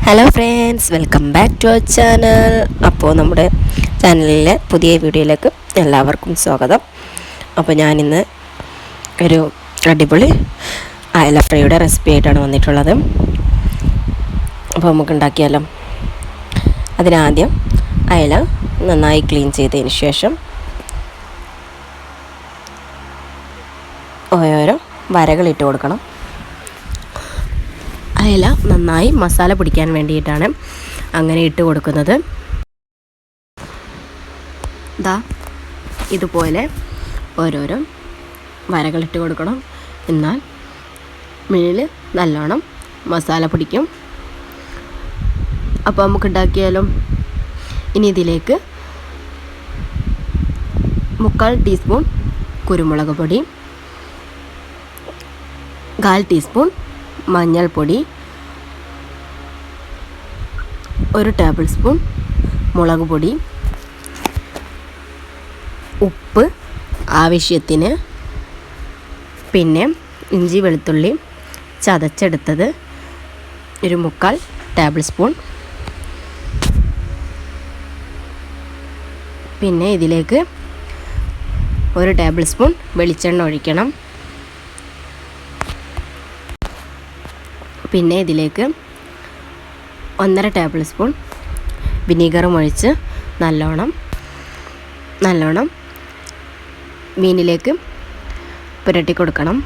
Hello friends, welcome back to our channel. അപ്പോൾ നമ്മുടെ ചാനലിലെ പുതിയ വീഡിയോയിലേക്ക് എല്ലാവർക്കും സ്വാഗതം. അപ്പോൾ ഞാനിന്ന് ഒരു അടിപൊളി അയല ഫ്രൈയുടെ റെസിപ്പി ആയിട്ടാണ് വന്നിട്ടുള്ളത്. അപ്പോൾ നമുക്ക് ഉണ്ടാക്കിയാലോ. അതിനാദ്യം അയല നന്നായി ക്ലീൻ ചെയ്തതിന് ശേഷം ഓരോരോ വരകളിട്ട് കൊടുക്കണം. അയല നന്നായി മസാല പിടിക്കാൻ വേണ്ടിയിട്ടാണ് അങ്ങനെ ഇട്ട് കൊടുക്കുന്നത്. ഇതുപോലെ ഓരോരോ വരകളിട്ട് കൊടുക്കണം. എന്നാൽ മീനിൽ നല്ലോണം മസാല പിടിക്കും. അപ്പോൾ നമുക്ക് ഉണ്ടാക്കിയാലും. ഇനി ഇതിലേക്ക് 3/4 ടീസ്പൂൺ കുരുമുളക് പൊടി, 1/4 ടീസ്പൂൺ മഞ്ഞൾപ്പൊടി, 1 ടേബിൾ സ്പൂൺ മുളക് പൊടി, ഉപ്പ് ആവശ്യത്തിന്, പിന്നെ ഇഞ്ചി വെളുത്തുള്ളി ചതച്ചെടുത്തത് 1/4 ടേബിൾ സ്പൂൺ. പിന്നെ ഇതിലേക്ക് 1 ടേബിൾ സ്പൂൺ വെളിച്ചെണ്ണ ഒഴിക്കണം. പിന്നെ ഇതിലേക്ക് 1/2 ടേബിൾ സ്പൂൺ വിനീഗറും ഒഴിച്ച് നല്ലോണം മീനിലേക്ക് പുരട്ടി കൊടുക്കണം.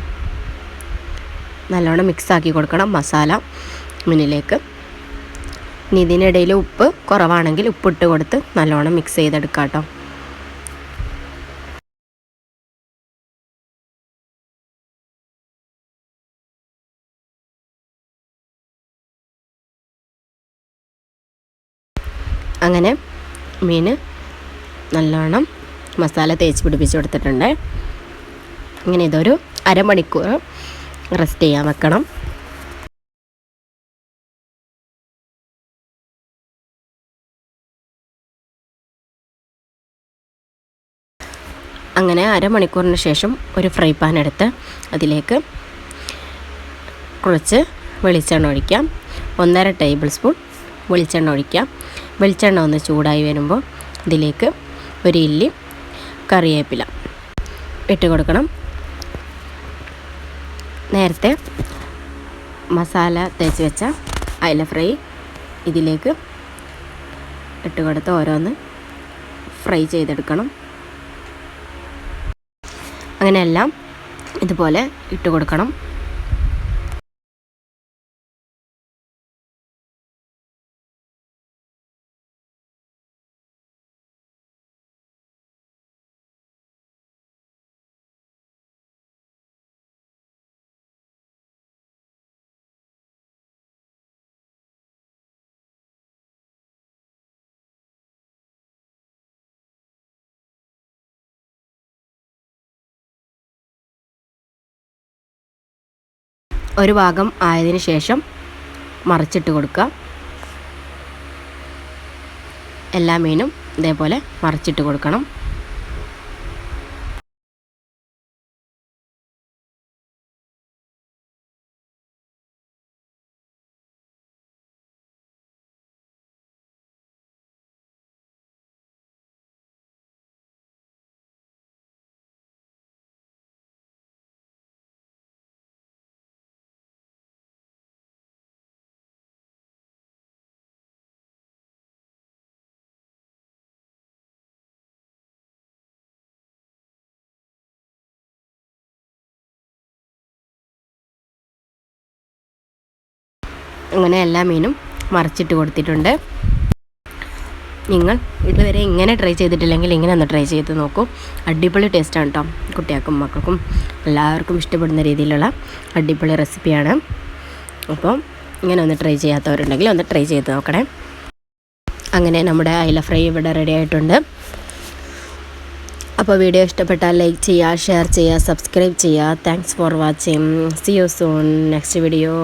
നല്ലോണം മിക്സാക്കി കൊടുക്കണം മസാല മീനിലേക്ക്. ഇനി ഇതിനിടയിൽ ഉപ്പ് കുറവാണെങ്കിൽ ഉപ്പിട്ട് കൊടുത്ത് നല്ലോണം മിക്സ് ചെയ്തെടുക്കാം കേട്ടോ. അങ്ങനെ മീൻ നല്ലോണം മസാല തേച്ച് പിടിപ്പിച്ച് കൊടുത്തിട്ടുണ്ട്. ഇങ്ങനെ ഇതൊരു അരമണിക്കൂർ റെസ്റ്റ് ചെയ്യാൻ വെക്കണം. അങ്ങനെ അരമണിക്കൂറിന് ശേഷം ഒരു ഫ്രൈ പാൻ എടുത്ത് അതിലേക്ക് കുറച്ച് വെളിച്ചെണ്ണ ഒഴിക്കാം. 1/2 ടേബിൾ സ്പൂൺ വെളിച്ചെണ്ണ ഒഴിക്കാം. വെളിച്ചെണ്ണ ഒന്ന് ചൂടായി വരുമ്പോൾ ഇതിലേക്ക് 1 ഇല്ലി കറിവേപ്പില ഇട്ട് കൊടുക്കണം. നേരത്തെ മസാല തേച്ച് വെച്ച അയല ഫ്രൈ ഇതിലേക്ക് ഇട്ട് കൊടുത്ത് ഓരോന്ന് ഫ്രൈ ചെയ്തെടുക്കണം. അങ്ങനെ എല്ലാം ഇതുപോലെ ഇട്ട് കൊടുക്കണം. ഒരു ഭാഗം ആയതിന് ശേഷം മറിച്ചിട്ട് കൊടുക്കുക. എല്ലാ മീനും ഇതേപോലെ മറിച്ചിട്ട് കൊടുക്കണം. അങ്ങനെ എല്ലാ മീനും മറിച്ചിട്ട് കൊടുത്തിട്ടുണ്ട്. നിങ്ങൾ ഇതുവരെ ഇങ്ങനെ ട്രൈ ചെയ്തിട്ടില്ലെങ്കിൽ ഇങ്ങനെ ഒന്ന് ട്രൈ ചെയ്ത് നോക്കൂ. അടിപൊളി ടേസ്റ്റാണ് കേട്ടോ. കുട്ടികൾക്കും മക്കൾക്കും എല്ലാവർക്കും ഇഷ്ടപ്പെടുന്ന രീതിയിലുള്ള അടിപൊളി റെസിപ്പിയാണ്. അപ്പോൾ ഇങ്ങനെ ഒന്ന് ട്രൈ ചെയ്യാത്തവരുണ്ടെങ്കിൽ ഒന്ന് ട്രൈ ചെയ്ത് നോക്കണേ. അങ്ങനെ നമ്മുടെ അയല ഫ്രൈ ഇവിടെ റെഡി ആയിട്ടുണ്ട്. അപ്പോൾ വീഡിയോ ഇഷ്ടപ്പെട്ടാൽ ലൈക്ക് ചെയ്യുക, ഷെയർ ചെയ്യുക, സബ്സ്ക്രൈബ് ചെയ്യുക. Thanks for watching. See you soon next video.